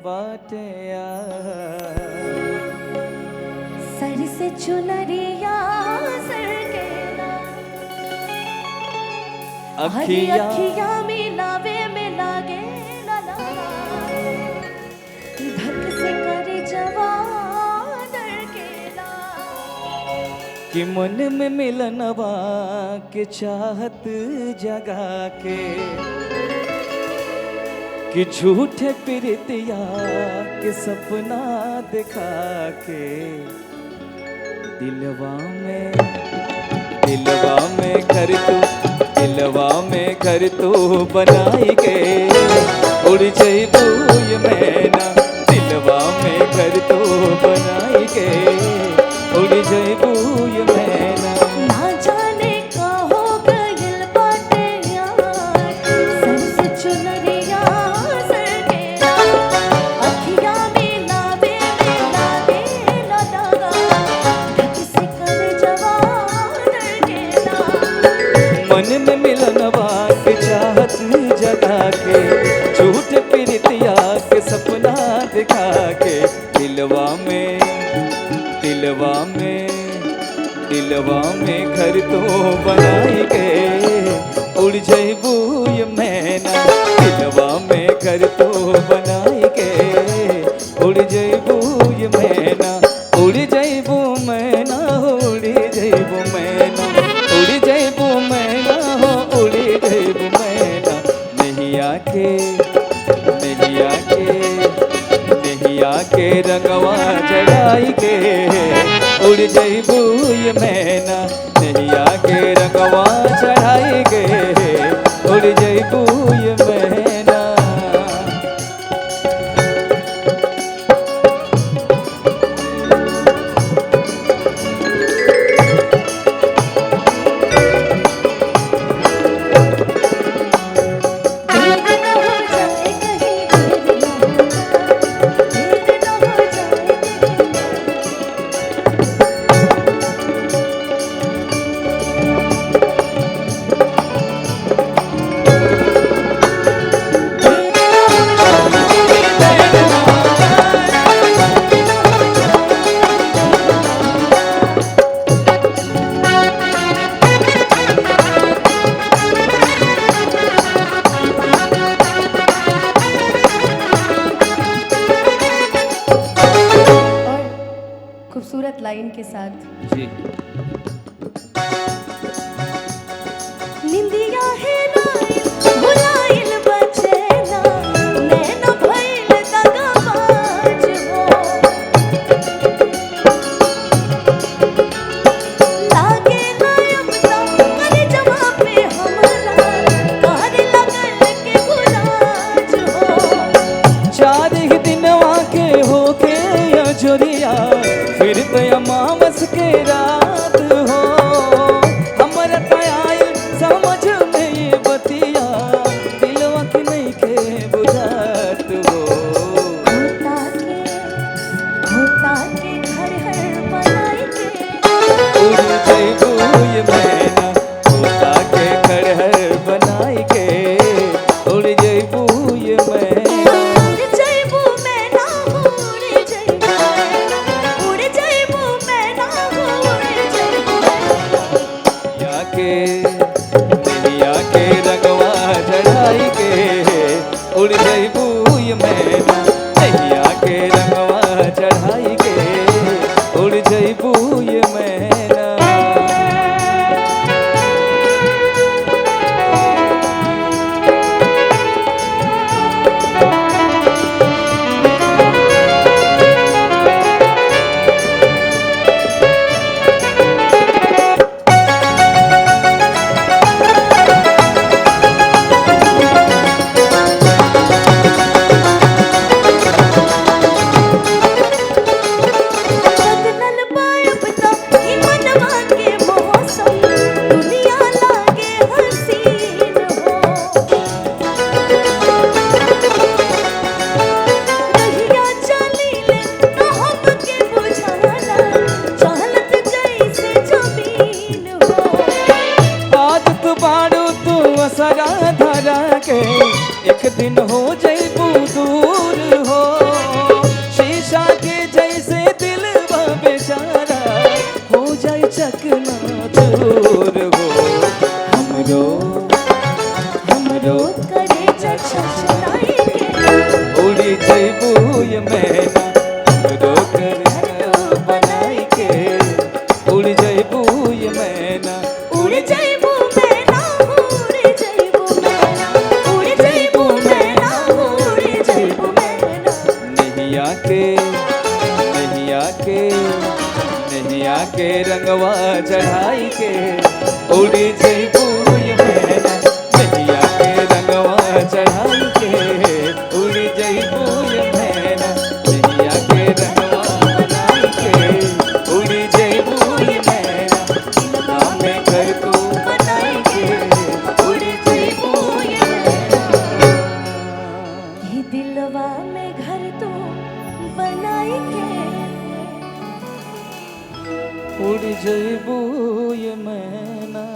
बाटे सर से चुनरिया सर के अखिया मिलावे में लागे लला धक से करे जवान केला कि मन में मिलनवा के चाहत जगा के कि झूठे प्रीतिया के सपना दिखा के दिलवा में घर तू बनाई के उड़ जइबू ये मैना दिलवा में घर तू बनाई के उड़ जइबू ये मैना ना जाने का हो गइल बाटे यार सर से चुनरिया सर केला अखिया मिलावे में लागे लला धक से करे जवान केला मन में मिलनवा के चाहत जगा के झूठ प्रीतिया के सपना दिखा के दिलवा में घर तो बनाई के उड़ जइबू ये मैना दिलवा में घर तो बनाई के उड़ जइबू ये मैना उड़ जइबू मैना उड़ जइबू मैना उड़ जइबू मैना हो उड़ जइबू मैना नैया के रंगवा चढ़ाई के उड़ जइबू ये मैना नैया के रंगवा चढ़ाई के उड़ जइबू ये मैना खूबसूरत लाइन के साथ जी निंदिया है नाइल भुलाइल बचेला नैना भइल दगाबाज हो लागे नायब करे जवाब पे हमरा कहरे लगल के गुलाज हो चार ही दिनवा के होके अजोरिया फिर तो अमावस के रात हो हमरा तयाइल समझ में ये बतिया दिलवा की नहीं के बुझात हो होता के घर हर बनाई के उड़ जइबू ये मैना होता के खड़हर बनाई के उड़ जइबू ये मैना उड़ जइबू मैना उड़ जइबू उड़ जइबू मैना उड़ जइबू नैया के रंगवा चढ़ाई के उड़ जइबू ये मैना नैया के रंगवा चढ़ाई के उड़ जइबू ये मैना उड़ी जइबू ये मैना हमरो घर बनाई के उड़ जइबू ये मैना उड़ जइबू मैना उड़ जइबू मैना उड़ जइबू मैना उड़ जइबू मैना नैया के नैया के नैया के रंगवा चढ़ाई के उड़ी जइबू ये मैना नैया के रंगवा चढ़ाई के उड़ी जइबू ये मैना नैया के रंगवा बनाई के उड़ी जइबू ये मैना दिलवा में घर तू बनाई के उड़ी जइबू ये मैना ये दिलवा में घर तो बनाई के उड़ जइबू ये मैना